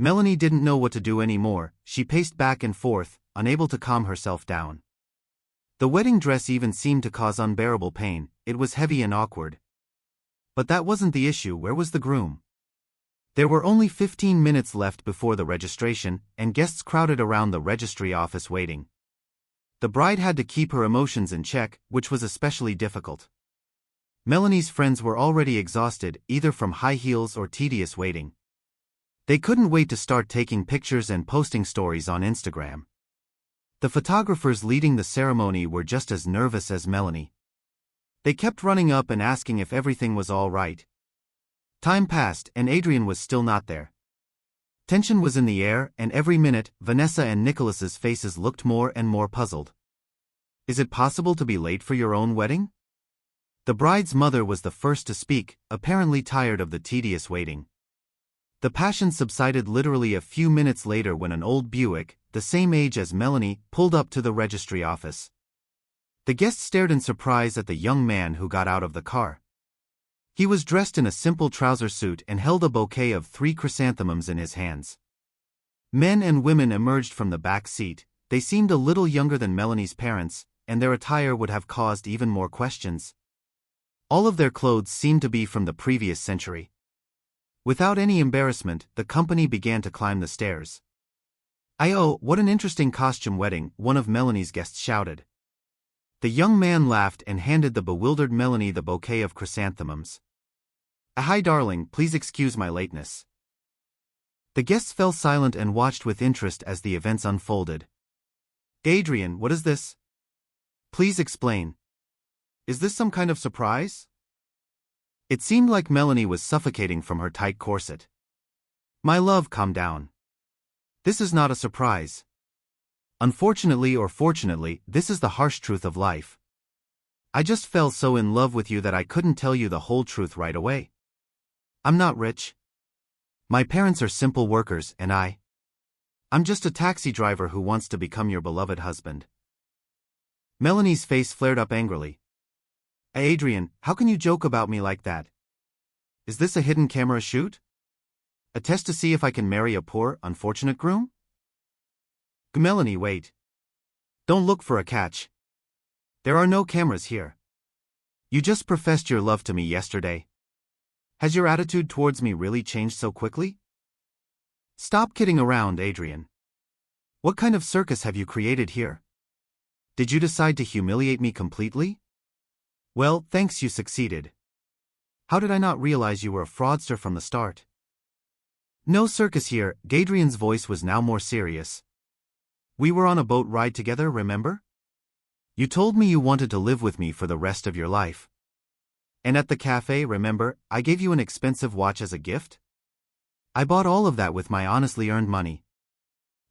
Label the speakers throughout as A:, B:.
A: Melanie didn't know what to do anymore. She paced back and forth, unable to calm herself down. The wedding dress even seemed to cause unbearable pain. It was heavy and awkward. But that wasn't the issue. Where was the groom? There were only 15 minutes left before the registration, and guests crowded around the registry office waiting. The bride had to keep her emotions in check, which was especially difficult. Melanie's friends were already exhausted, either from high heels or tedious waiting. They couldn't wait to start taking pictures and posting stories on Instagram. The photographers leading the ceremony were just as nervous as Melanie. They kept running up and asking if everything was all right. Time passed, and Adrian was still not there. Tension was in the air, and every minute, Vanessa and Nicholas's faces looked more and more puzzled. Is it possible to be late for your own wedding? The bride's mother was the first to speak, apparently tired of the tedious waiting. The passion subsided literally a few minutes later when an old Buick, the same age as Melanie, pulled up to the registry office. The guests stared in surprise at the young man who got out of the car. He was dressed in a simple trouser suit and held a bouquet of 3 chrysanthemums in his hands. Men and women emerged from the back seat. They seemed a little younger than Melanie's parents, and their attire would have caused even more questions. All of their clothes seemed to be from the previous century. Without any embarrassment, the company began to climb the stairs. "Oh, what an interesting costume wedding," one of Melanie's guests shouted. The young man laughed and handed the bewildered Melanie the bouquet of chrysanthemums. "Hi darling, please excuse my lateness." The guests fell silent and watched with interest as the events unfolded. "Adrian, what is this? Please explain. Is this some kind of surprise?" It seemed like Melanie was suffocating from her tight corset. "My love, calm down. This is not a surprise. Unfortunately or fortunately, this is the harsh truth of life. I just fell so in love with you that I couldn't tell you the whole truth right away. I'm not rich. My parents are simple workers, and I'm just a taxi driver who wants to become your beloved husband." Melanie's face flared up angrily. "Adrian, how can you joke about me like that? Is this a hidden camera shoot? A test to see if I can marry a poor, unfortunate groom?" "Melanie, wait. Don't look for a catch. There are no cameras here. You just professed your love to me yesterday. Has your attitude towards me really changed so quickly? Stop kidding around, Adrian. What kind of circus have you created here? Did you decide to humiliate me completely? Well, thanks, you succeeded. How did I not realize you were a fraudster from the start?" "No circus here." Adrian's voice was now more serious. "We were on a boat ride together, remember? You told me you wanted to live with me for the rest of your life. And at the cafe, remember, I gave you an expensive watch as a gift? I bought all of that with my honestly earned money.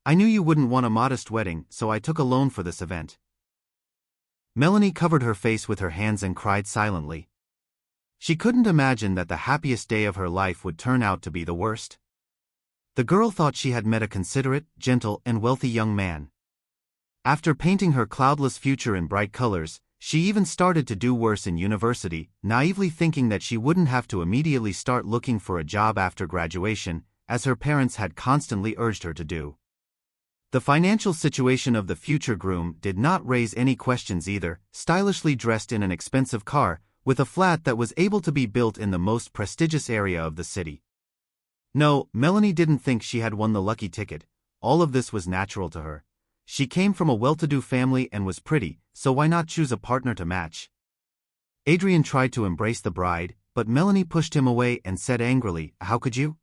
A: I knew you wouldn't want a modest wedding, so I took a loan for this event." Melanie covered her face with her hands and cried silently. She couldn't imagine that the happiest day of her life would turn out to be the worst. The girl thought she had met a considerate, gentle, and wealthy young man. After painting her cloudless future in bright colors, she even started to do worse in university, naively thinking that she wouldn't have to immediately start looking for a job after graduation, as her parents had constantly urged her to do. The financial situation of the future groom did not raise any questions either, stylishly dressed in an expensive car, with a flat that was able to be built in the most prestigious area of the city. No, Melanie didn't think she had won the lucky ticket. All of this was natural to her. She came from a well-to-do family and was pretty, so why not choose a partner to match? Adrian tried to embrace the bride, but Melanie pushed him away and said angrily, "How could you?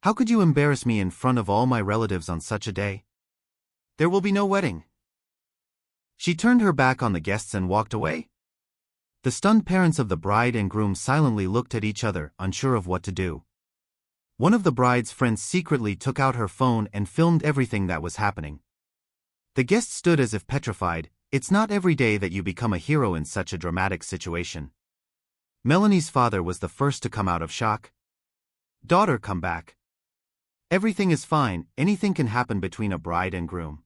A: How could you embarrass me in front of all my relatives on such a day? There will be no wedding." She turned her back on the guests and walked away. The stunned parents of the bride and groom silently looked at each other, unsure of what to do. One of the bride's friends secretly took out her phone and filmed everything that was happening. The guests stood as if petrified. It's not every day that you become a hero in such a dramatic situation. Melanie's father was the first to come out of shock. "Daughter, come back. Everything is fine, anything can happen between a bride and groom."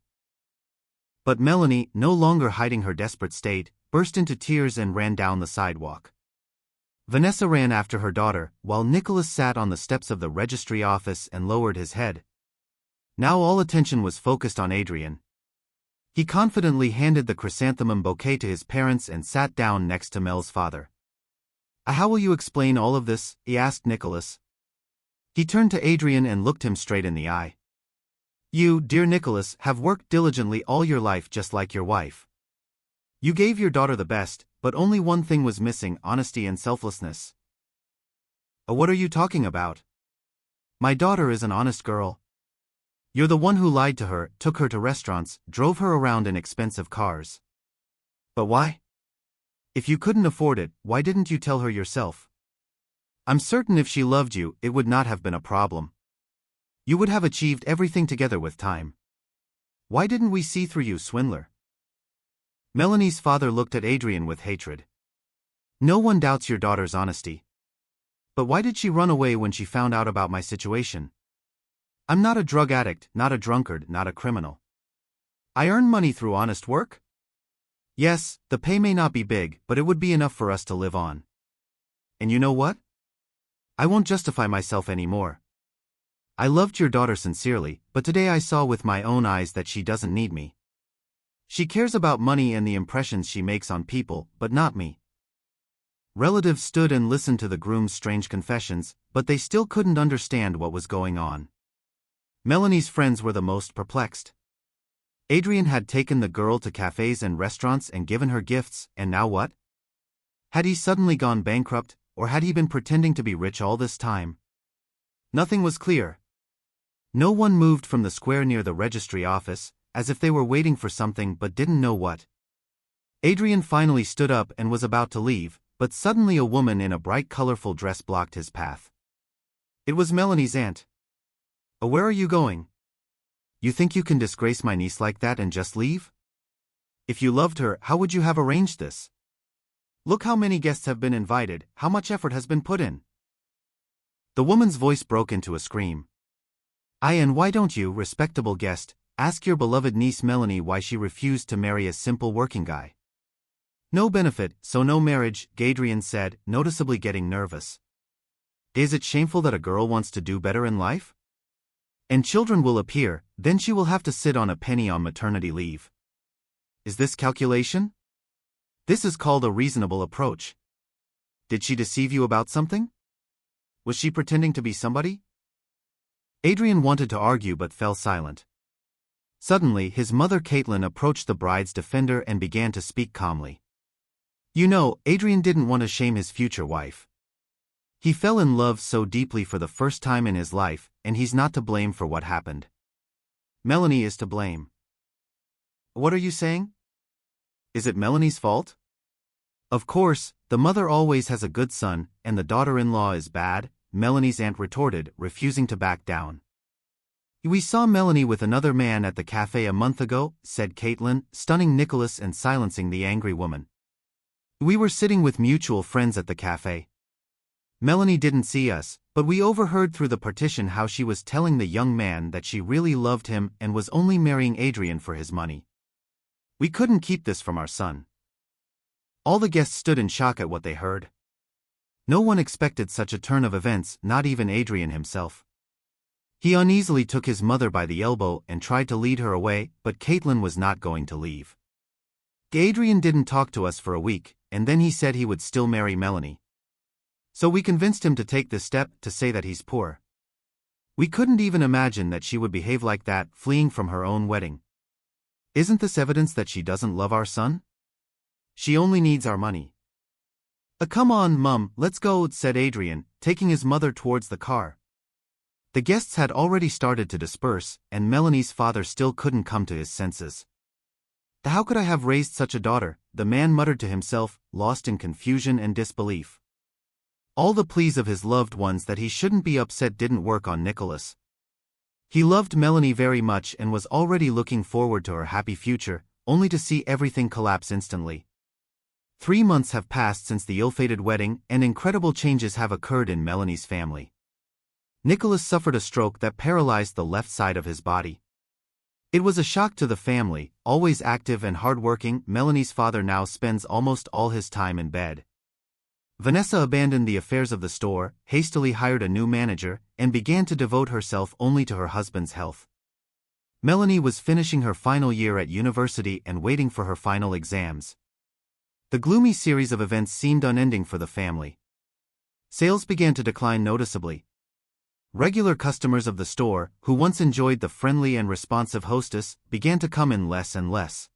A: But Melanie, no longer hiding her desperate state, burst into tears and ran down the sidewalk. Vanessa ran after her daughter, while Nicholas sat on the steps of the registry office and lowered his head. Now all attention was focused on Adrian. He confidently handed the chrysanthemum bouquet to his parents and sat down next to Mel's father. How will you explain all of this?" he asked Nicholas. He turned to Adrian and looked him straight in the eye. "You, dear Nicholas, have worked diligently all your life just like your wife. You gave your daughter the best, but only one thing was missing: honesty and selflessness." "What are you talking about? My daughter is an honest girl. You're the one who lied to her, took her to restaurants, drove her around in expensive cars. But why? If you couldn't afford it, why didn't you tell her yourself? I'm certain if she loved you, it would not have been a problem. You would have achieved everything together with time. Why didn't we see through you, swindler?" Melanie's father looked at Adrian with hatred. "No one doubts your daughter's honesty. But why did she run away when she found out about my situation? I'm not a drug addict, not a drunkard, not a criminal. I earn money through honest work. Yes, the pay may not be big, but it would be enough for us to live on. And you know what? I won't justify myself anymore. I loved your daughter sincerely, but today I saw with my own eyes that she doesn't need me. She cares about money and the impressions she makes on people, but not me." Relatives stood and listened to the groom's strange confessions, but they still couldn't understand what was going on. Melanie's friends were the most perplexed. Adrian had taken the girl to cafes and restaurants and given her gifts, and now what? Had he suddenly gone bankrupt, or had he been pretending to be rich all this time? Nothing was clear. No one moved from the square near the registry office, as if they were waiting for something but didn't know what. Adrian finally stood up and was about to leave, but suddenly a woman in a bright colorful dress blocked his path. It was Melanie's aunt. "Where are you going? You think you can disgrace my niece like that and just leave? If you loved her, how would you have arranged this? Look how many guests have been invited, how much effort has been put in." The woman's voice broke into a scream. And why don't you, respectable guest, ask your beloved niece Melanie why she refused to marry a simple working guy? No benefit, so no marriage, Adrian said, noticeably getting nervous. Is it shameful that a girl wants to do better in life? And children will appear, then she will have to sit on a penny on maternity leave. Is this calculation? This is called a reasonable approach. Did she deceive you about something? Was she pretending to be somebody? Adrian wanted to argue but fell silent. Suddenly, his mother Caitlin approached the bride's defender and began to speak calmly. You know, Adrian didn't want to shame his future wife. He fell in love so deeply for the first time in his life, and he's not to blame for what happened. Melanie is to blame. What are you saying? Is it Melanie's fault? Of course, the mother always has a good son, and the daughter-in-law is bad, Melanie's aunt retorted, refusing to back down. We saw Melanie with another man at the cafe a month ago, said Caitlin, stunning Nicholas and silencing the angry woman. We were sitting with mutual friends at the cafe. Melanie didn't see us, but we overheard through the partition how she was telling the young man that she really loved him and was only marrying Adrian for his money. We couldn't keep this from our son. All the guests stood in shock at what they heard. No one expected such a turn of events, not even Adrian himself. He uneasily took his mother by the elbow and tried to lead her away, but Caitlin was not going to leave. Adrian didn't talk to us for a week, and then he said he would still marry Melanie. So we convinced him to take this step, to say that he's poor. We couldn't even imagine that she would behave like that, fleeing from her own wedding. Isn't this evidence that she doesn't love our son? She only needs our money. Come on, Mum, let's go, said Adrian, taking his mother towards the car. The guests had already started to disperse, and Melanie's father still couldn't come to his senses. How could I have raised such a daughter? The man muttered to himself, lost in confusion and disbelief. All the pleas of his loved ones that he shouldn't be upset didn't work on Nicholas. He loved Melanie very much and was already looking forward to her happy future, only to see everything collapse instantly. 3 months have passed since the ill-fated wedding, and incredible changes have occurred in Melanie's family. Nicholas suffered a stroke that paralyzed the left side of his body. It was a shock to the family. Always active and hardworking, Melanie's father now spends almost all his time in bed. Vanessa abandoned the affairs of the store, hastily hired a new manager, and began to devote herself only to her husband's health. Melanie was finishing her final year at university and waiting for her final exams. The gloomy series of events seemed unending for the family. Sales began to decline noticeably. Regular customers of the store, who once enjoyed the friendly and responsive hostess, began to come in less and less.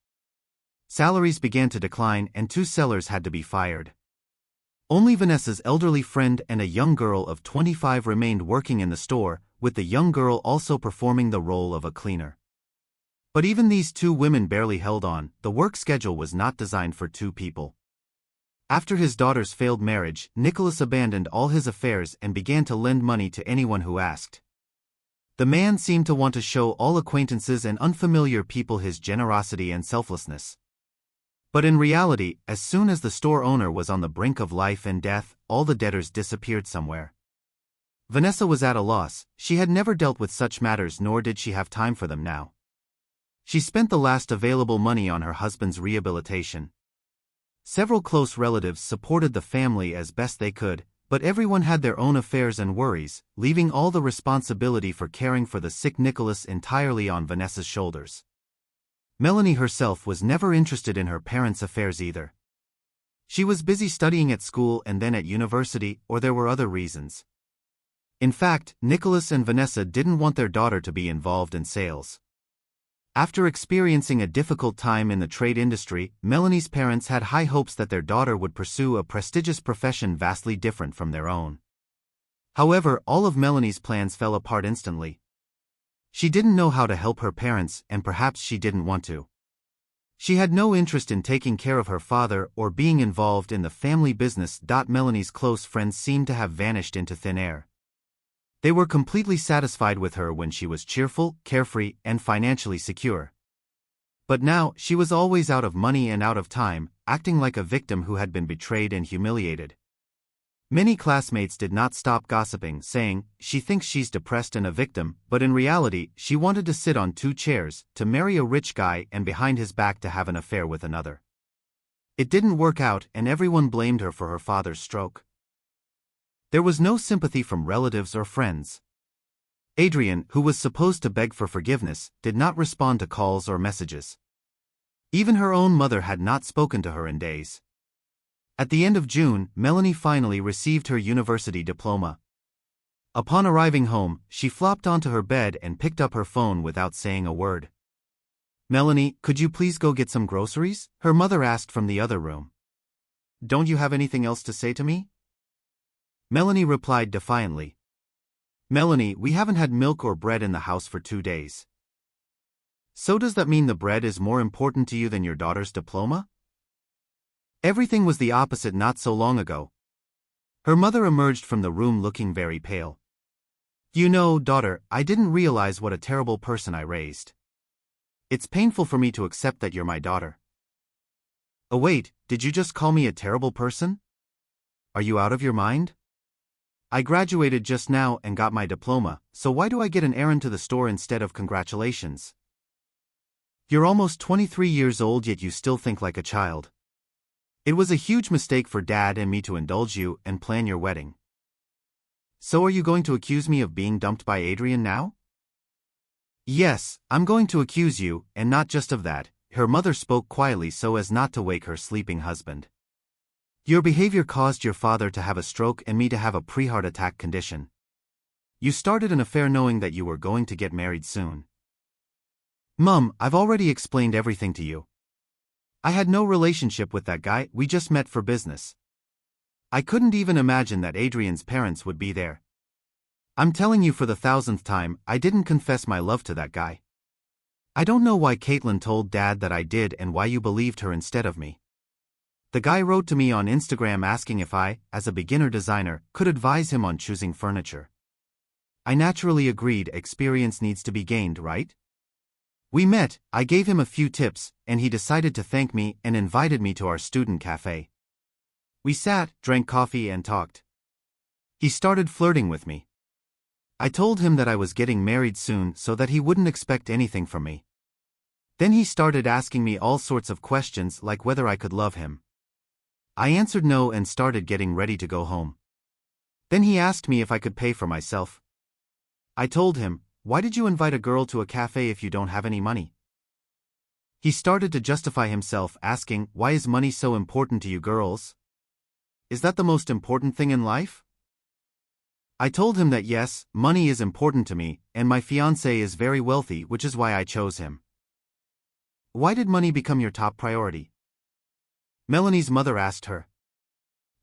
A: Salaries began to decline and 2 sellers had to be fired. Only Vanessa's elderly friend and a young girl of 25 remained working in the store, with the young girl also performing the role of a cleaner. But even these 2 women barely held on. The work schedule was not designed for 2 people. After his daughter's failed marriage, Nicholas abandoned all his affairs and began to lend money to anyone who asked. The man seemed to want to show all acquaintances and unfamiliar people his generosity and selflessness. But in reality, as soon as the store owner was on the brink of life and death, all the debtors disappeared somewhere. Vanessa was at a loss. She had never dealt with such matters, nor did she have time for them now. She spent the last available money on her husband's rehabilitation. Several close relatives supported the family as best they could, but everyone had their own affairs and worries, leaving all the responsibility for caring for the sick Nicholas entirely on Vanessa's shoulders. Melanie herself was never interested in her parents' affairs either. She was busy studying at school and then at university, or there were other reasons. In fact, Nicholas and Vanessa didn't want their daughter to be involved in sales. After experiencing a difficult time in the trade industry, Melanie's parents had high hopes that their daughter would pursue a prestigious profession vastly different from their own. However, all of Melanie's plans fell apart instantly. She didn't know how to help her parents, and perhaps she didn't want to. She had no interest in taking care of her father or being involved in the family business. Melanie's close friends seemed to have vanished into thin air. They were completely satisfied with her when she was cheerful, carefree, and financially secure. But now, she was always out of money and out of time, acting like a victim who had been betrayed and humiliated. Many classmates did not stop gossiping, saying, "She thinks she's depressed and a victim," but in reality, she wanted to sit on 2 chairs, to marry a rich guy and behind his back to have an affair with another. It didn't work out and everyone blamed her for her father's stroke. There was no sympathy from relatives or friends. Adrian, who was supposed to beg for forgiveness, did not respond to calls or messages. Even her own mother had not spoken to her in days. At the end of June, Melanie finally received her university diploma. Upon arriving home, she flopped onto her bed and picked up her phone without saying a word. "Melanie, could you please go get some groceries?" her mother asked from the other room. "Don't you have anything else to say to me?" Melanie replied defiantly. "Melanie, we haven't had milk or bread in the house for 2 days. So does that mean the bread is more important to you than your daughter's diploma?" Everything was the opposite not so long ago. Her mother emerged from the room looking very pale. "You know, daughter, I didn't realize what a terrible person I raised. It's painful for me to accept that you're my daughter." "Oh wait, did you just call me a terrible person? Are you out of your mind? I graduated just now and got my diploma, so why do I get an errand to the store instead of congratulations? You're almost 23 years old yet you still think like a child. It was a huge mistake for Dad and me to indulge you and plan your wedding. So are you going to accuse me of being dumped by Adrian now?" "Yes, I'm going to accuse you, and not just of that," her mother spoke quietly so as not to wake her sleeping husband. "Your behavior caused your father to have a stroke and me to have a pre-heart attack condition. You started an affair knowing that you were going to get married soon." "Mum, I've already explained everything to you. I had no relationship with that guy, we just met for business. I couldn't even imagine that Adrian's parents would be there. I'm telling you for the 1000th time, I didn't confess my love to that guy. I don't know why Caitlin told Dad that I did and why you believed her instead of me. The guy wrote to me on Instagram asking if I, as a beginner designer, could advise him on choosing furniture. I naturally agreed. Experience needs to be gained, right? We met, I gave him a few tips, and he decided to thank me and invited me to our student cafe. We sat, drank coffee and talked. He started flirting with me. I told him that I was getting married soon so that he wouldn't expect anything from me. Then he started asking me all sorts of questions like whether I could love him. I answered no and started getting ready to go home. Then he asked me if I could pay for myself. I told him, "Why did you invite a girl to a cafe if you don't have any money?" He started to justify himself, asking, "Why is money so important to you girls? Is that the most important thing in life?" I told him that yes, money is important to me, and my fiancé is very wealthy, which is why I chose him. Why did money become your top priority? Melanie's mother asked her.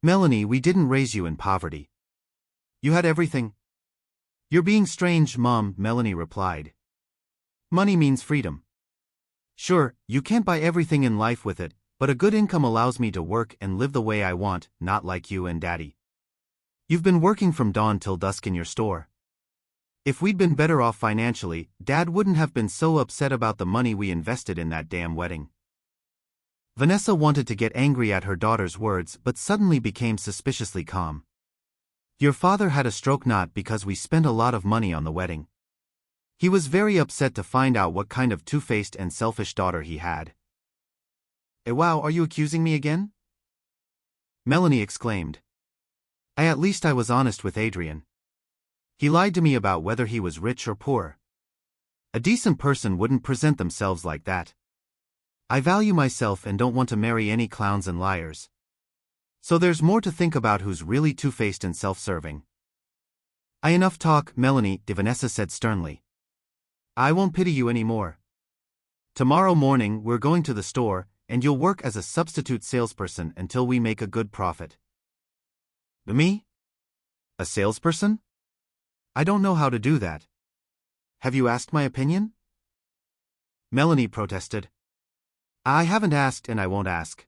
A: Melanie, we didn't raise you in poverty. You had everything. You're being strange, Mom, Melanie replied. Money means freedom. Sure, you can't buy everything in life with it, but a good income allows me to work and live the way I want, not like you and Daddy. You've been working from dawn till dusk in your store. If we'd been better off financially, Dad wouldn't have been so upset about the money we invested in that damn wedding. Vanessa wanted to get angry at her daughter's words but suddenly became suspiciously calm. Your father had a stroke not because we spent a lot of money on the wedding. He was very upset to find out what kind of two-faced and selfish daughter he had. Wow, are you accusing me again? Melanie exclaimed. At least I was honest with Adrian. He lied to me about whether he was rich or poor. A decent person wouldn't present themselves like that. I value myself and don't want to marry any clowns and liars. So there's more to think about who's really two-faced and self-serving. Enough talk, Melanie, Vanessa said sternly. I won't pity you anymore. Tomorrow morning we're going to the store, and you'll work as a substitute salesperson until we make a good profit. Me? A salesperson? I don't know how to do that. Have you asked my opinion? Melanie protested. I haven't asked and I won't ask.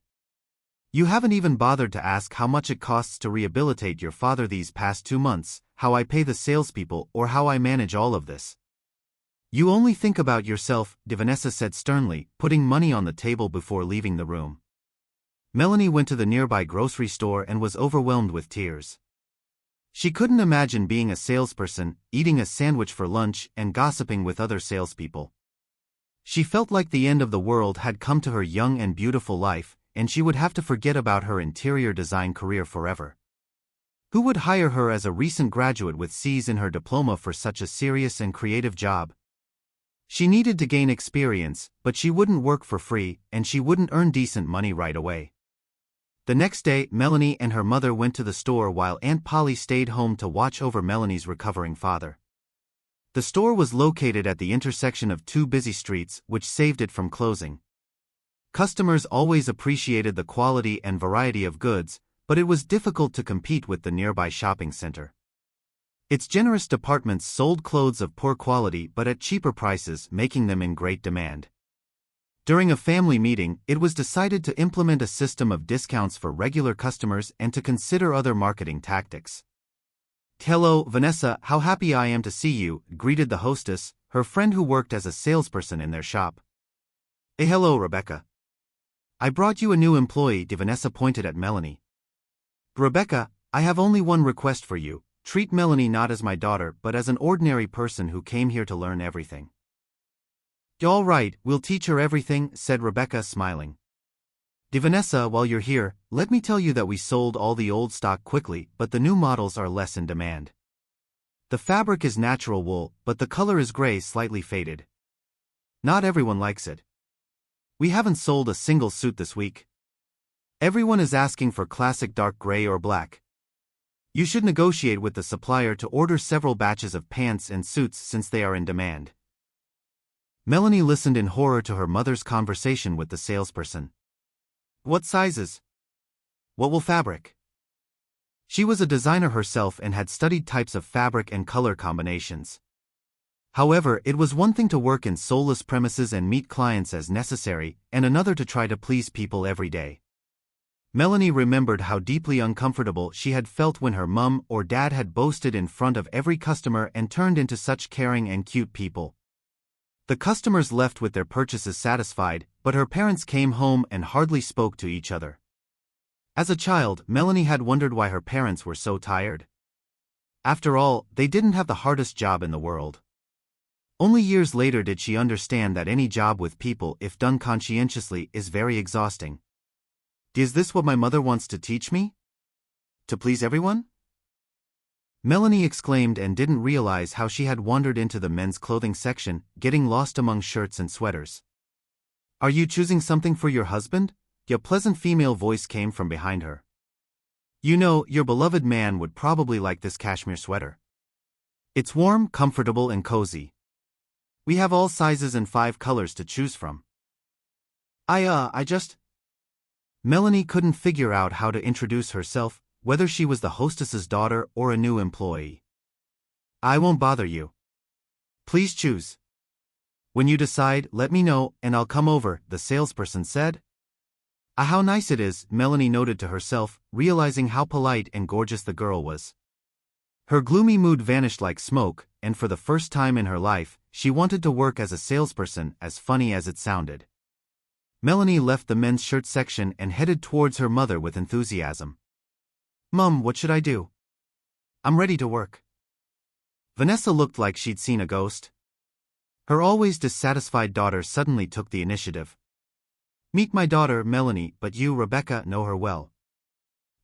A: You haven't even bothered to ask how much it costs to rehabilitate your father these past 2 months, how I pay the salespeople, or how I manage all of this. You only think about yourself, Vanessa said sternly, putting money on the table before leaving the room. Melanie went to the nearby grocery store and was overwhelmed with tears. She couldn't imagine being a salesperson, eating a sandwich for lunch, and gossiping with other salespeople. She felt like the end of the world had come to her young and beautiful life, and she would have to forget about her interior design career forever. Who would hire her as a recent graduate with C's in her diploma for such a serious and creative job? She needed to gain experience, but she wouldn't work for free, and she wouldn't earn decent money right away. The next day, Melanie and her mother went to the store while Aunt Polly stayed home to watch over Melanie's recovering father. The store was located at the intersection of 2 busy streets, which saved it from closing. Customers always appreciated the quality and variety of goods, but it was difficult to compete with the nearby shopping center. Its generous departments sold clothes of poor quality but at cheaper prices, making them in great demand. During a family meeting, it was decided to implement a system of discounts for regular customers and to consider other marketing tactics. Hello, Vanessa, how happy I am to see you, greeted the hostess, her friend who worked as a salesperson in their shop. Hello, Rebecca. I brought you a new employee, Vanessa pointed at Melanie. Rebecca, I have only one request for you. Treat Melanie not as my daughter but as an ordinary person who came here to learn everything. All right, we'll teach her everything, said Rebecca, smiling. Vanessa, while you're here, let me tell you that we sold all the old stock quickly, but the new models are less in demand. The fabric is natural wool, but the color is gray, slightly faded. Not everyone likes it. We haven't sold a single suit this week. Everyone is asking for classic dark gray or black. You should negotiate with the supplier to order several batches of pants and suits since they are in demand. Melanie listened in horror to her mother's conversation with the salesperson. What sizes? What wool fabric? She was a designer herself and had studied types of fabric and color combinations. However, it was one thing to work in soulless premises and meet clients as necessary, and another to try to please people every day. Melanie remembered how deeply uncomfortable she had felt when her mum or dad had boasted in front of every customer and turned into such caring and cute people. The customers left with their purchases satisfied, but her parents came home and hardly spoke to each other. As a child, Melanie had wondered why her parents were so tired. After all, they didn't have the hardest job in the world. Only years later did she understand that any job with people, if done conscientiously, is very exhausting. Is this what my mother wants to teach me? To please everyone? Melanie exclaimed and didn't realize how she had wandered into the men's clothing section, getting lost among shirts and sweaters. Are you choosing something for your husband? A pleasant female voice came from behind her. You know, your beloved man would probably like this cashmere sweater. It's warm, comfortable, and cozy. We have all sizes and 5 colors to choose from. I just... Melanie couldn't figure out how to introduce herself, whether she was the hostess's daughter or a new employee. I won't bother you. Please choose. When you decide, let me know, and I'll come over, the salesperson said. Ah, how nice it is, Melanie noted to herself, realizing how polite and gorgeous the girl was. Her gloomy mood vanished like smoke, and for the first time in her life, she wanted to work as a salesperson, as funny as it sounded. Melanie left the men's shirt section and headed towards her mother with enthusiasm. Mum, what should I do? I'm ready to work. Vanessa looked like she'd seen a ghost. Her always dissatisfied daughter suddenly took the initiative. Meet my daughter, Melanie, but you, Rebecca, know her well.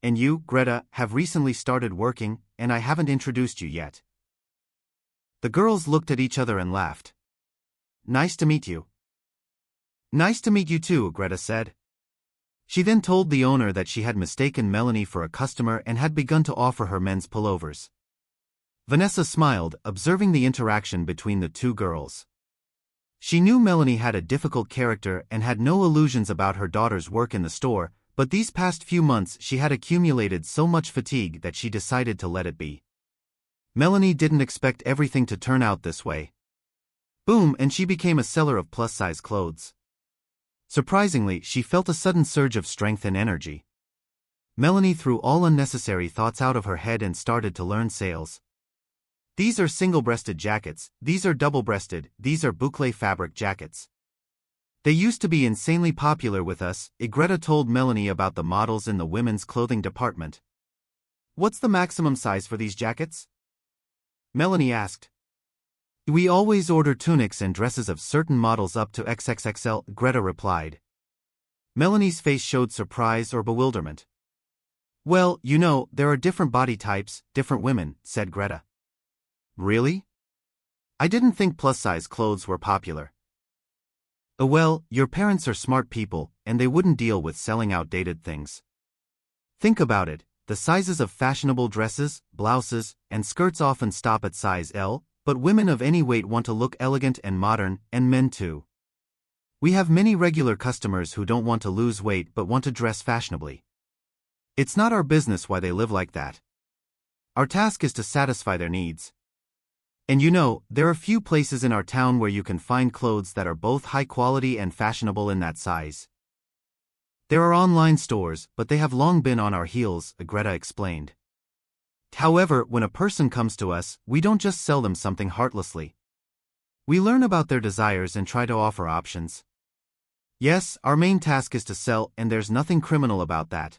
A: And you, Greta, have recently started working, and I haven't introduced you yet. The girls looked at each other and laughed. Nice to meet you. Nice to meet you too, Greta said. She then told the owner that she had mistaken Melanie for a customer and had begun to offer her men's pullovers. Vanessa smiled, observing the interaction between the two girls. She knew Melanie had a difficult character and had no illusions about her daughter's work in the store, but these past few months she had accumulated so much fatigue that she decided to let it be. Melanie didn't expect everything to turn out this way. Boom, and she became a seller of plus-size clothes. Surprisingly, she felt a sudden surge of strength and energy. Melanie threw all unnecessary thoughts out of her head and started to learn sales. These are single-breasted jackets, these are double-breasted, these are boucle fabric jackets. They used to be insanely popular with us, Greta told Melanie about the models in the women's clothing department. What's the maximum size for these jackets? Melanie asked. We always order tunics and dresses of certain models up to XXXL, Greta replied. Melanie's face showed surprise or bewilderment. Well, you know, there are different body types, different women, said Greta. Really? I didn't think plus-size clothes were popular. Oh well, your parents are smart people, and they wouldn't deal with selling outdated things. Think about it, the sizes of fashionable dresses, blouses, and skirts often stop at size L, but women of any weight want to look elegant and modern, and men too. We have many regular customers who don't want to lose weight but want to dress fashionably. It's not our business why they live like that. Our task is to satisfy their needs. And you know, there are few places in our town where you can find clothes that are both high quality and fashionable in that size. There are online stores, but they have long been on our heels, Greta explained. However, when a person comes to us, we don't just sell them something heartlessly. We learn about their desires and try to offer options. Yes, our main task is to sell, and there's nothing criminal about that.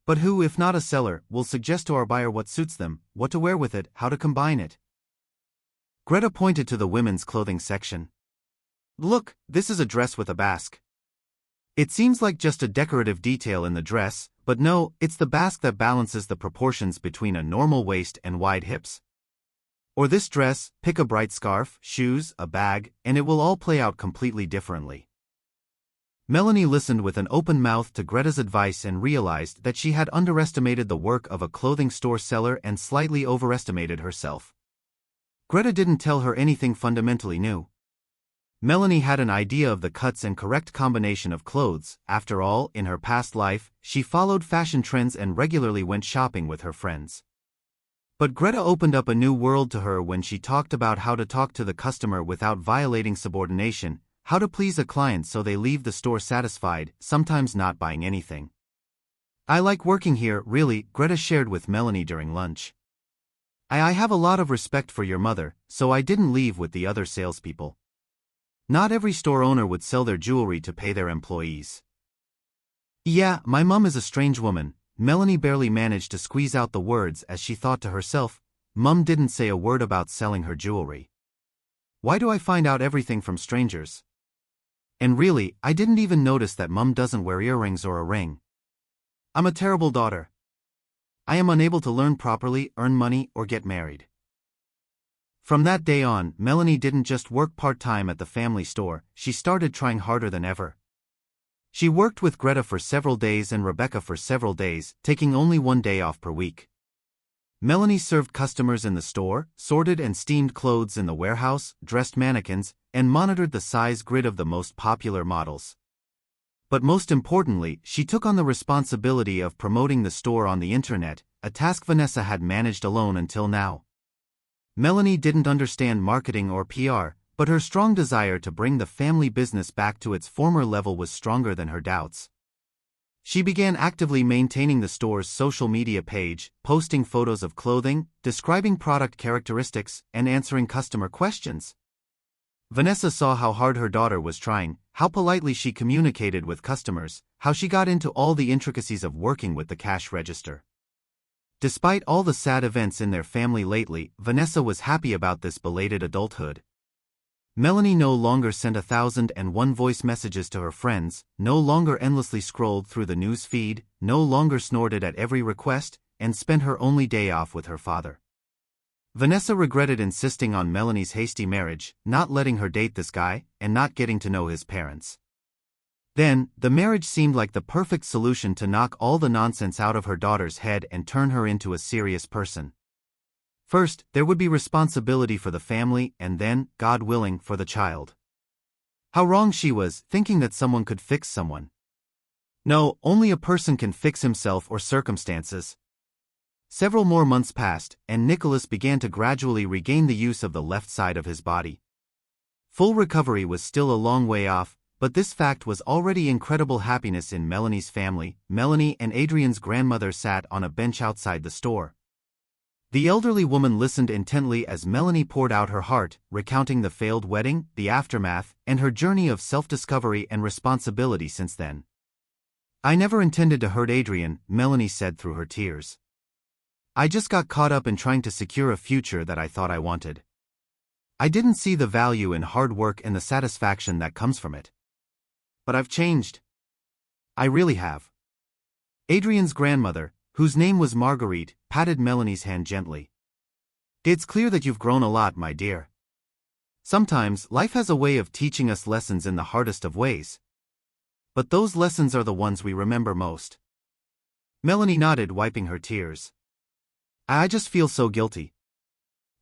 A: But who, if not a seller, will suggest to our buyer what suits them, what to wear with it, how to combine it? Greta pointed to the women's clothing section. Look, this is a dress with a basque. It seems like just a decorative detail in the dress, but no, it's the basque that balances the proportions between a normal waist and wide hips. Or this dress, pick a bright scarf, shoes, a bag, and it will all play out completely differently. Melanie listened with an open mouth to Greta's advice and realized that she had underestimated the work of a clothing store seller and slightly overestimated herself. Greta didn't tell her anything fundamentally new. Melanie had an idea of the cuts and correct combination of clothes. After all, in her past life, she followed fashion trends and regularly went shopping with her friends. But Greta opened up a new world to her when she talked about how to talk to the customer without violating subordination, how to please a client so they leave the store satisfied, sometimes not buying anything. I like working here, really, Greta shared with Melanie during lunch. I have a lot of respect for your mother, so I didn't leave with the other salespeople. Not every store owner would sell their jewelry to pay their employees. Yeah, my mom is a strange woman. Melanie barely managed to squeeze out the words as she thought to herself, Mum didn't say a word about selling her jewelry. Why do I find out everything from strangers? And really, I didn't even notice that Mum doesn't wear earrings or a ring. I'm a terrible daughter. I am unable to learn properly, earn money, or get married. From that day on, Melanie didn't just work part-time at the family store, she started trying harder than ever. She worked with Greta for several days and Rebecca for several days, taking only one day off per week. Melanie served customers in the store, sorted and steamed clothes in the warehouse, dressed mannequins, and monitored the size grid of the most popular models. But most importantly, she took on the responsibility of promoting the store on the internet, a task Vanessa had managed alone until now. Melanie didn't understand marketing or PR, but her strong desire to bring the family business back to its former level was stronger than her doubts. She began actively maintaining the store's social media page, posting photos of clothing, describing product characteristics, and answering customer questions. Vanessa saw how hard her daughter was trying, how politely she communicated with customers, how she got into all the intricacies of working with the cash register. Despite all the sad events in their family lately, Vanessa was happy about this belated adulthood. Melanie no longer sent 1,001 voice messages to her friends, no longer endlessly scrolled through the news feed, no longer snorted at every request, and spent her only day off with her father. Vanessa regretted insisting on Melanie's hasty marriage, not letting her date this guy, and not getting to know his parents. Then, the marriage seemed like the perfect solution to knock all the nonsense out of her daughter's head and turn her into a serious person. First, there would be responsibility for the family, and then, God willing, for the child. How wrong she was, thinking that someone could fix someone. No, only a person can fix himself or circumstances. Several more months passed, and Nicholas began to gradually regain the use of the left side of his body. Full recovery was still a long way off, but this fact was already incredible happiness in Melanie's family. Melanie and Adrian's grandmother sat on a bench outside the store. The elderly woman listened intently as Melanie poured out her heart, recounting the failed wedding, the aftermath, and her journey of self-discovery and responsibility since then. I never intended to hurt Adrian, Melanie said through her tears. I just got caught up in trying to secure a future that I thought I wanted. I didn't see the value in hard work and the satisfaction that comes from it. But I've changed. I really have. Adrian's grandmother, whose name was Marguerite, patted Melanie's hand gently. It's clear that you've grown a lot, my dear. Sometimes, life has a way of teaching us lessons in the hardest of ways. But those lessons are the ones we remember most. Melanie nodded, wiping her tears. I just feel so guilty.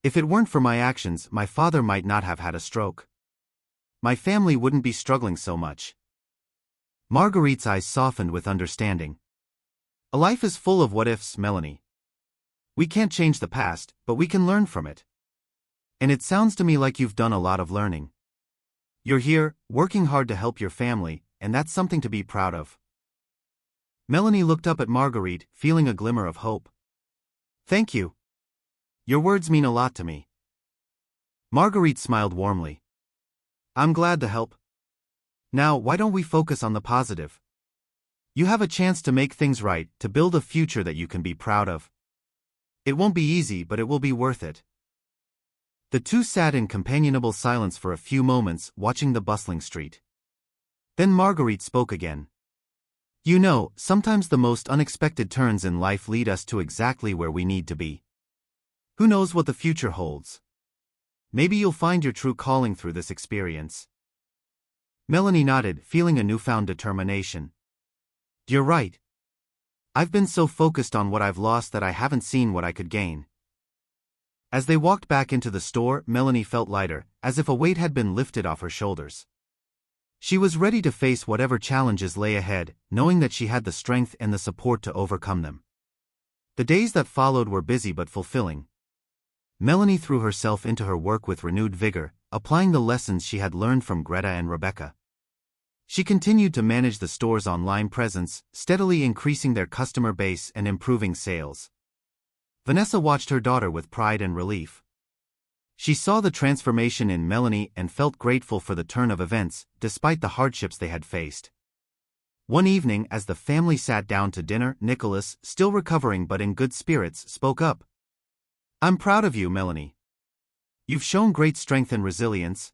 A: If it weren't for my actions, my father might not have had a stroke. My family wouldn't be struggling so much. Marguerite's eyes softened with understanding. A life is full of what-ifs, Melanie. We can't change the past, but we can learn from it. And it sounds to me like you've done a lot of learning. You're here, working hard to help your family, and that's something to be proud of. Melanie looked up at Marguerite, feeling a glimmer of hope. Thank you. Your words mean a lot to me. Marguerite smiled warmly. I'm glad to help. Now, why don't we focus on the positive? You have a chance to make things right, to build a future that you can be proud of. It won't be easy, but it will be worth it. The two sat in companionable silence for a few moments, watching the bustling street. Then Marguerite spoke again. You know, sometimes the most unexpected turns in life lead us to exactly where we need to be. Who knows what the future holds? Maybe you'll find your true calling through this experience. Melanie nodded, feeling a newfound determination. You're right. I've been so focused on what I've lost that I haven't seen what I could gain. As they walked back into the store, Melanie felt lighter, as if a weight had been lifted off her shoulders. She was ready to face whatever challenges lay ahead, knowing that she had the strength and the support to overcome them. The days that followed were busy but fulfilling. Melanie threw herself into her work with renewed vigor, applying the lessons she had learned from Greta and Rebecca. She continued to manage the store's online presence, steadily increasing their customer base and improving sales. Vanessa watched her daughter with pride and relief. She saw the transformation in Melanie and felt grateful for the turn of events, despite the hardships they had faced. One evening, as the family sat down to dinner, Nicholas, still recovering but in good spirits, spoke up. I'm proud of you, Melanie. You've shown great strength and resilience.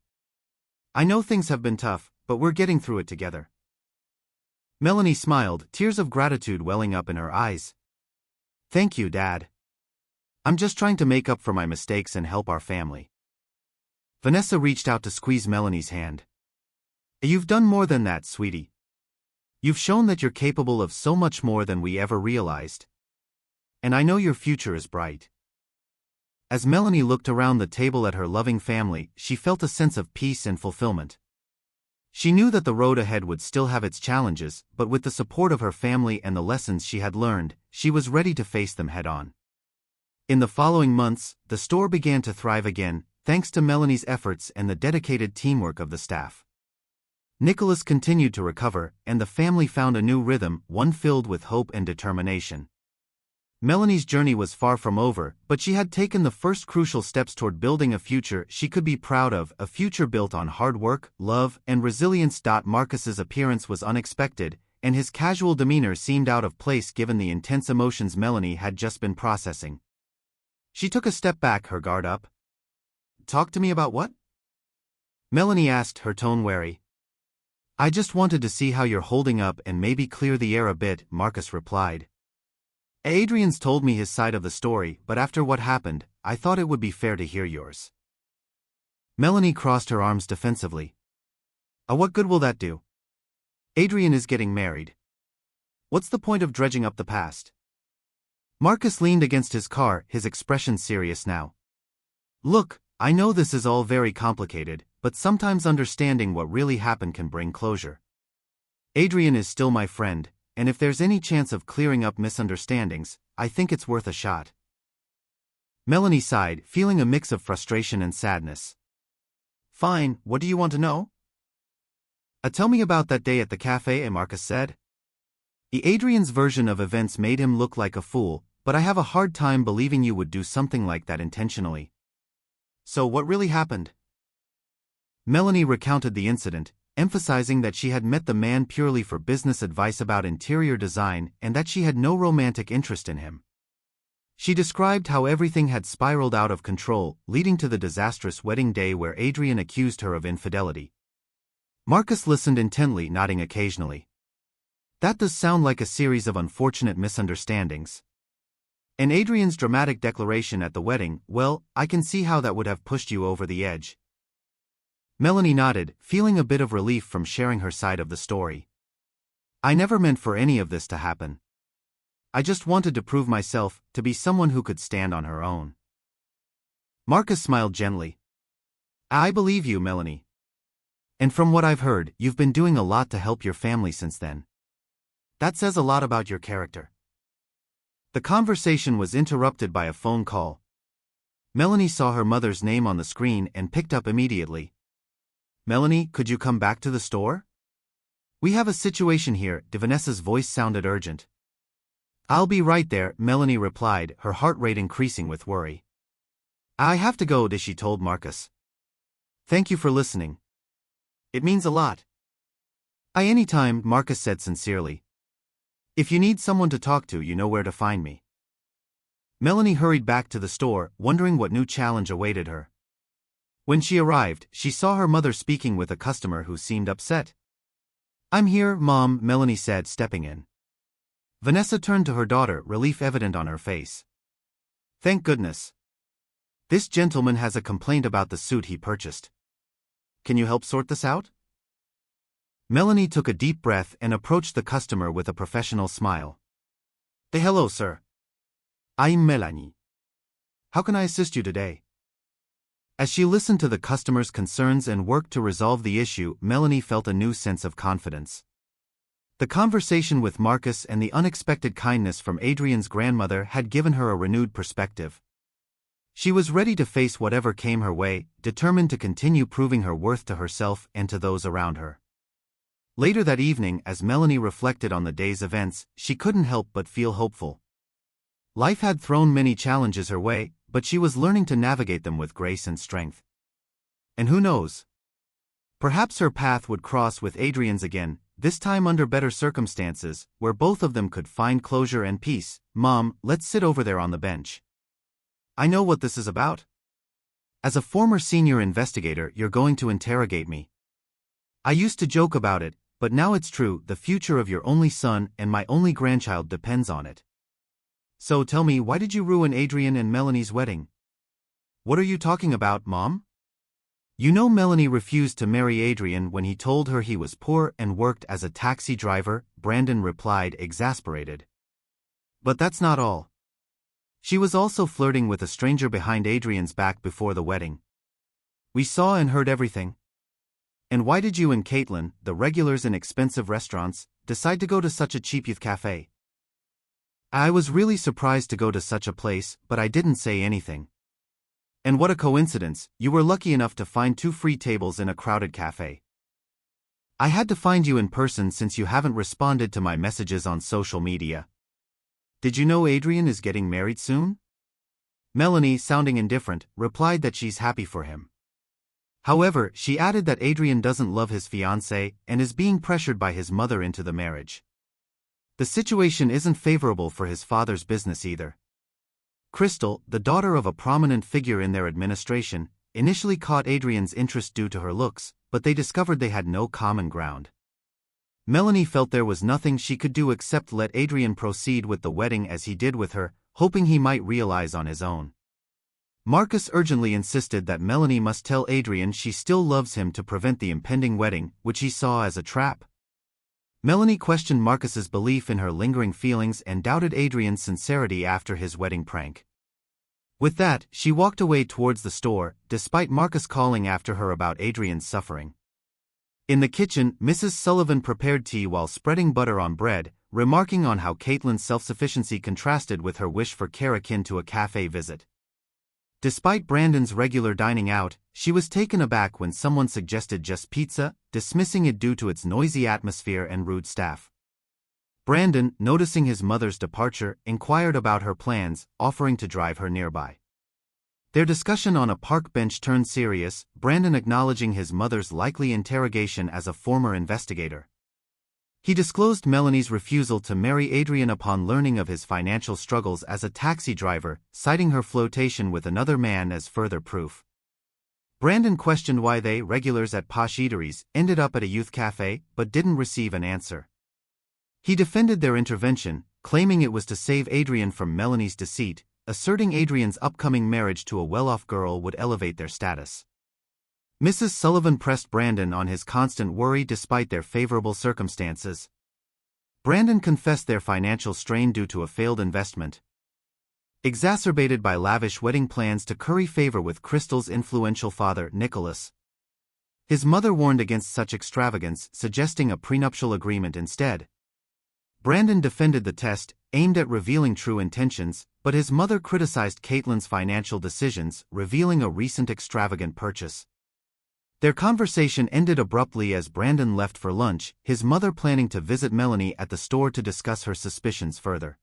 A: I know things have been tough, but we're getting through it together. Melanie smiled, tears of gratitude welling up in her eyes. Thank you, Dad. I'm just trying to make up for my mistakes and help our family. Vanessa reached out to squeeze Melanie's hand. You've done more than that, sweetie. You've shown that you're capable of so much more than we ever realized. And I know your future is bright. As Melanie looked around the table at her loving family, she felt a sense of peace and fulfillment. She knew that the road ahead would still have its challenges, but with the support of her family and the lessons she had learned, she was ready to face them head-on. In the following months, the store began to thrive again, thanks to Melanie's efforts and the dedicated teamwork of the staff. Nicholas continued to recover, and the family found a new rhythm, one filled with hope and determination. Melanie's journey was far from over, but she had taken the first crucial steps toward building a future she could be proud of, a future built on hard work, love, and resilience. Marcus's appearance was unexpected, and his casual demeanor seemed out of place given the intense emotions Melanie had just been processing. She took a step back, her guard up. Talk to me about what? Melanie asked, her tone wary. I just wanted to see how you're holding up and maybe clear the air a bit, Marcus replied. Adrian's told me his side of the story, but after what happened, I thought it would be fair to hear yours. Melanie crossed her arms defensively. What good will that do? Adrian is getting married. What's the point of dredging up the past? Marcus leaned against his car, his expression serious now. Look, I know this is all very complicated, but sometimes understanding what really happened can bring closure. Adrian is still my friend, and if there's any chance of clearing up misunderstandings, I think it's worth a shot. Melanie sighed, feeling a mix of frustration and sadness. Fine, what do you want to know? Tell me about that day at the cafe, Marcus said. Adrian's version of events made him look like a fool, but I have a hard time believing you would do something like that intentionally. So what really happened? Melanie recounted the incident, emphasizing that she had met the man purely for business advice about interior design and that she had no romantic interest in him. She described how everything had spiraled out of control, leading to the disastrous wedding day where Adrian accused her of infidelity. Marcus listened intently, nodding occasionally. That does sound like a series of unfortunate misunderstandings. And Adrian's dramatic declaration at the wedding, well, I can see how that would have pushed you over the edge. Melanie nodded, feeling a bit of relief from sharing her side of the story. I never meant for any of this to happen. I just wanted to prove myself, to be someone who could stand on her own. Marcus smiled gently. I believe you, Melanie. And from what I've heard, you've been doing a lot to help your family since then. That says a lot about your character. The conversation was interrupted by a phone call. Melanie saw her mother's name on the screen and picked up immediately. Melanie, could you come back to the store? We have a situation here, Vanessa's voice sounded urgent. I'll be right there, Melanie replied, her heart rate increasing with worry. I have to go, she told Marcus. Thank you for listening. It means a lot. Anytime, Marcus said sincerely. If you need someone to talk to, you know where to find me. Melanie hurried back to the store, wondering what new challenge awaited her. When she arrived, she saw her mother speaking with a customer who seemed upset. I'm here, Mom, Melanie said, stepping in. Vanessa turned to her daughter, relief evident on her face. Thank goodness. This gentleman has a complaint about the suit he purchased. Can you help sort this out? Melanie took a deep breath and approached the customer with a professional smile. Hello, sir. I'm Melanie. How can I assist you today? As she listened to the customer's concerns and worked to resolve the issue, Melanie felt a new sense of confidence. The conversation with Marcus and the unexpected kindness from Adrian's grandmother had given her a renewed perspective. She was ready to face whatever came her way, determined to continue proving her worth to herself and to those around her. Later that evening, as Melanie reflected on the day's events, she couldn't help but feel hopeful. Life had thrown many challenges her way, but she was learning to navigate them with grace and strength. And who knows? Perhaps her path would cross with Adrian's again, this time under better circumstances, where both of them could find closure and peace. Mom, let's sit over there on the bench. I know what this is about. As a former senior investigator, you're going to interrogate me. I used to joke about it, but now it's true, the future of your only son and my only grandchild depends on it. So tell me, why did you ruin Adrian and Melanie's wedding? What are you talking about, Mom? You know Melanie refused to marry Adrian when he told her he was poor and worked as a taxi driver, Brandon replied, exasperated. But that's not all. She was also flirting with a stranger behind Adrian's back before the wedding. We saw and heard everything. And why did you and Caitlin, the regulars in expensive restaurants, decide to go to such a cheap youth cafe? I was really surprised to go to such a place, but I didn't say anything. And what a coincidence, you were lucky enough to find 2 free tables in a crowded cafe. I had to find you in person since you haven't responded to my messages on social media. Did you know Adrian is getting married soon? Melanie, sounding indifferent, replied that she's happy for him. However, she added that Adrian doesn't love his fiancée and is being pressured by his mother into the marriage. The situation isn't favorable for his father's business either. Crystal, the daughter of a prominent figure in their administration, initially caught Adrian's interest due to her looks, but they discovered they had no common ground. Melanie felt there was nothing she could do except let Adrian proceed with the wedding as he did with her, hoping he might realize on his own. Marcus urgently insisted that Melanie must tell Adrian she still loves him to prevent the impending wedding, which he saw as a trap. Melanie questioned Marcus's belief in her lingering feelings and doubted Adrian's sincerity after his wedding prank. With that, she walked away towards the store, despite Marcus calling after her about Adrian's suffering. In the kitchen, Mrs. Sullivan prepared tea while spreading butter on bread, remarking on how Caitlin's self-sufficiency contrasted with her wish for care akin to a cafe visit. Despite Brandon's regular dining out, she was taken aback when someone suggested just pizza, dismissing it due to its noisy atmosphere and rude staff. Brandon, noticing his mother's departure, inquired about her plans, offering to drive her nearby. Their discussion on a park bench turned serious, Brandon acknowledging his mother's likely interrogation as a former investigator. He disclosed Melanie's refusal to marry Adrian upon learning of his financial struggles as a taxi driver, citing her flirtation with another man as further proof. Brandon questioned why they, regulars at posh eateries, ended up at a youth cafe, but didn't receive an answer. He defended their intervention, claiming it was to save Adrian from Melanie's deceit, asserting Adrian's upcoming marriage to a well-off girl would elevate their status. Mrs. Sullivan pressed Brandon on his constant worry despite their favorable circumstances. Brandon confessed their financial strain due to a failed investment, exacerbated by lavish wedding plans to curry favor with Crystal's influential father, Nicholas. His mother warned against such extravagance, suggesting a prenuptial agreement instead. Brandon defended the test, aimed at revealing true intentions, but his mother criticized Caitlin's financial decisions, revealing a recent extravagant purchase. Their conversation ended abruptly as Brandon left for lunch, his mother planning to visit Melanie at the store to discuss her suspicions further.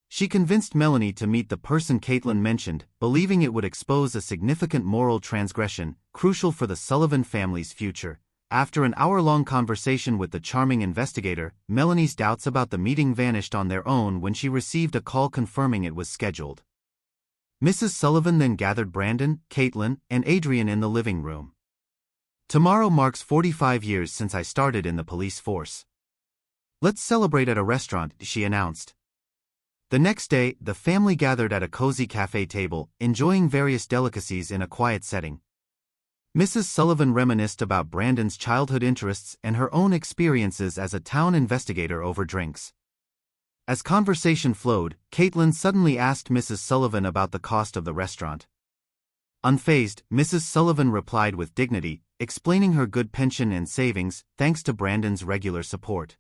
A: She convinced Melanie to meet the person Caitlin mentioned, believing it would expose a significant moral transgression, crucial for the Sullivan family's future. After an hour-long conversation with the charming investigator, Melanie's doubts about the meeting vanished on their own when she received a call confirming it was scheduled. Mrs. Sullivan then gathered Brandon, Caitlin, and Adrian in the living room. Tomorrow marks 45 years since I started in the police force. Let's celebrate at a restaurant, she announced. The next day, the family gathered at a cozy cafe table, enjoying various delicacies in a quiet setting. Mrs. Sullivan reminisced about Brandon's childhood interests and her own experiences as a town investigator over drinks. As conversation flowed, Caitlin suddenly asked Mrs. Sullivan about the cost of the restaurant. Unfazed, Mrs. Sullivan replied with dignity, explaining her good pension and savings, thanks to Brandon's regular support.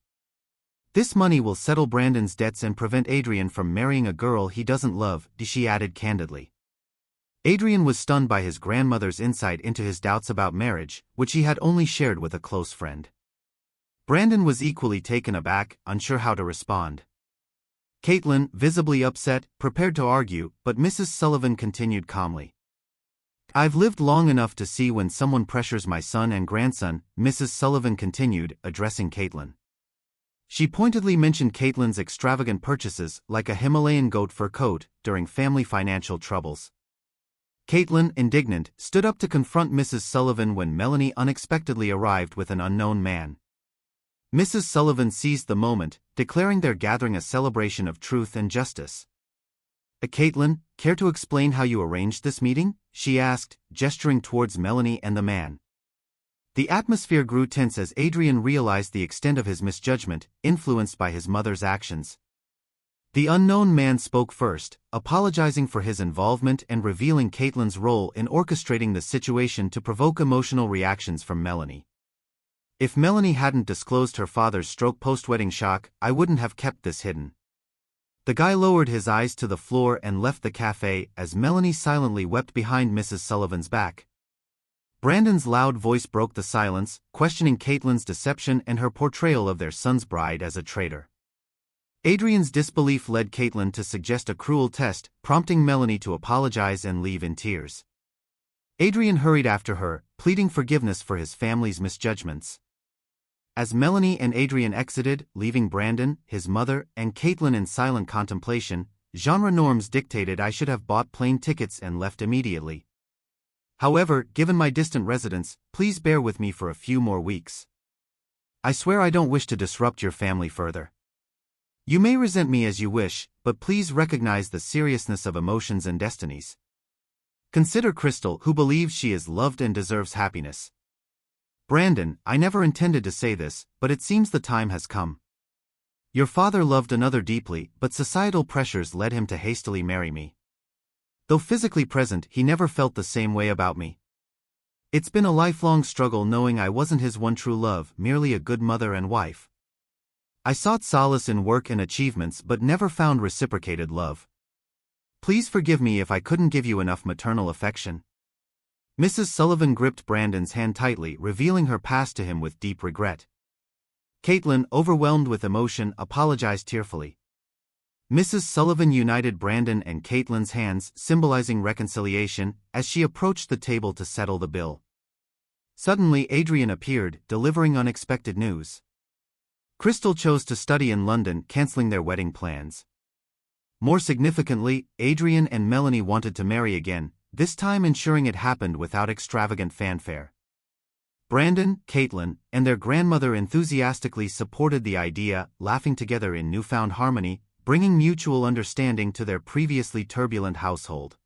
A: This money will settle Brandon's debts and prevent Adrian from marrying a girl he doesn't love, she added candidly. Adrian was stunned by his grandmother's insight into his doubts about marriage, which he had only shared with a close friend. Brandon was equally taken aback, unsure how to respond. Caitlin, visibly upset, prepared to argue, but Mrs. Sullivan continued calmly. I've lived long enough to see when someone pressures my son and grandson, Mrs. Sullivan continued, addressing Caitlin. She pointedly mentioned Caitlin's extravagant purchases, like a Himalayan goat fur coat, during family financial troubles. Caitlin, indignant, stood up to confront Mrs. Sullivan when Melanie unexpectedly arrived with an unknown man. Mrs. Sullivan seized the moment, declaring their gathering a celebration of truth and justice. Caitlin, care to explain how you arranged this meeting?" she asked, gesturing towards Melanie and the man. The atmosphere grew tense as Adrian realized the extent of his misjudgment, influenced by his mother's actions. The unknown man spoke first, apologizing for his involvement and revealing Caitlin's role in orchestrating the situation to provoke emotional reactions from Melanie. "If Melanie hadn't disclosed her father's stroke post-wedding shock, I wouldn't have kept this hidden." The guy lowered his eyes to the floor and left the cafe as Melanie silently wept behind Mrs. Sullivan's back. Brandon's loud voice broke the silence, questioning Caitlin's deception and her portrayal of their son's bride as a traitor. Adrian's disbelief led Caitlin to suggest a cruel test, prompting Melanie to apologize and leave in tears. Adrian hurried after her, pleading forgiveness for his family's misjudgments. As Melanie and Adrian exited, leaving Brandon, his mother, and Caitlin in silent contemplation, genre norms dictated I should have bought plane tickets and left immediately. However, given my distant residence, please bear with me for a few more weeks. I swear I don't wish to disrupt your family further. You may resent me as you wish, but please recognize the seriousness of emotions and destinies. Consider Crystal, who believes she is loved and deserves happiness. Brandon, I never intended to say this, but it seems the time has come. Your father loved another deeply, but societal pressures led him to hastily marry me. Though physically present, he never felt the same way about me. It's been a lifelong struggle knowing I wasn't his one true love, merely a good mother and wife. I sought solace in work and achievements but never found reciprocated love. Please forgive me if I couldn't give you enough maternal affection. Mrs. Sullivan gripped Brandon's hand tightly, revealing her past to him with deep regret. Caitlin, overwhelmed with emotion, apologized tearfully. Mrs. Sullivan united Brandon and Caitlin's hands, symbolizing reconciliation, as she approached the table to settle the bill. Suddenly Adrian appeared, delivering unexpected news. Crystal chose to study in London, cancelling their wedding plans. More significantly, Adrian and Melanie wanted to marry again, this time ensuring it happened without extravagant fanfare. Brandon, Caitlin, and their grandmother enthusiastically supported the idea, laughing together in newfound harmony, bringing mutual understanding to their previously turbulent household.